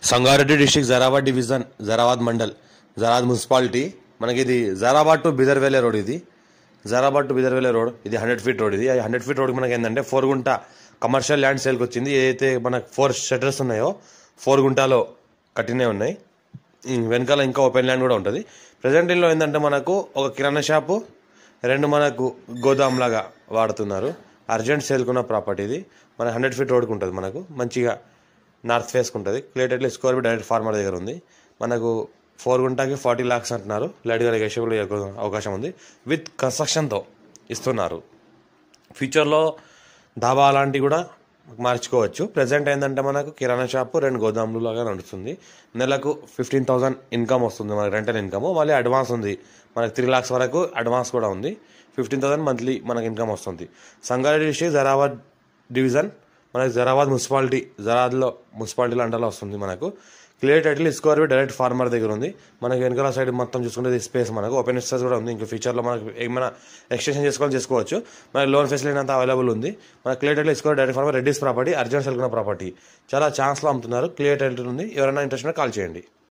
Sangareddy district Zaheerabad division Zaheerabad mandal Zaheerabad municipality మనకి ఇది Zaheerabad to బిదర్వేలే road. ఇది జరాబాద్ టు బిదర్వేలే రోడ్. ఇది 100 ఫీట్ రోడ్. ఇది 100 ఫీట్ రోడ్ మనకి ఏంటంటే 4 గుంట కమర్షియల్ ల్యాండ్ సేల్కి వచ్చింది. ఏదైతే మనకు 4 షట్టర్స్ ఉన్నాయో 4 గుంటాలో కట్టినే ఉన్నాయి. వెనకాల ఇంకా ఓపెన్ ల్యాండ్ కూడా ఉంటుంది. ప్రజెంట్ ఇంట్లో ఏంటంటే మనకు ఒక కిరాణా షాపు, 2 మనకు గోదాం లాగా వాడుతున్నారు. అర్జెంట్ సేల్కున్న ప్రాపర్టీ ఇది. మన 100 ఫీట్ రోడ్కి ఉంటుంది. మనకు మంచిగా నార్త్ ఫేస్కి ఉంటుంది. Clearly square feet direct farmer దగ్గర ఉంది. మనకు 4 గుంటాకి 40 lakhs అంటున్నారు. లైట్గా నెగోషియబుల్ అవకాశం ఉంది. విత్ కన్స్ట్రక్షన్తో ఇస్తున్నారు. ఫ్యూచర్లో డాబా అలాంటివి కూడా మార్చుకోవచ్చు. ప్రజెంట్ ఏంటంటే మనకు కిరాణా షాపు, 2 గోదాములు లాగా నడుస్తుంది. నెలకు 15,000 ఇన్కమ్ వస్తుంది మనకు, రెంటల్ ఇన్కమ్. మళ్ళీ అడ్వాన్స్ ఉంది మనకు 3 lakhs వరకు అడ్వాన్స్ కూడా ఉంది. 15,000 మంత్లీ మనకు ఇన్కమ్ వస్తుంది. సంగారెడ్డి డిస్ట్రిక్ట్ జరాబాద్ డివిజన్ మనకి జరాబాద్ మున్సిపాలిటీ, జరాబాద్లో మున్సిపాలిటీలో అండర్లో వస్తుంది. మనకు clear title square feet direct farmer దగ్గర ఉంది. మనకి వెనకాల సైడ్ మొత్తం చూసుకుంటే స్పేస్ మనకు ఓపెన్ స్పేస్ కూడా ఉంది. ఇంకా ఫ్యూచర్లో మనకు ఏమైనా ఎక్స్టెన్షన్ చేసుకోవచ్చు. మనకి లోన్ ఫెసిలిటీ అంతా అవైలబుల్ ఉంది. మనకి clear title square direct farmer, Reddy's property, urgent సెల్కున్న ప్రాపర్టీ. చాలా ఛాన్స్లో అమ్ముతున్నారు. క్లియర్ టైటిల్ ఉంది. ఎవరైనా ఇంట్రెస్ట్ ఉంటే కాల్ చేయండి.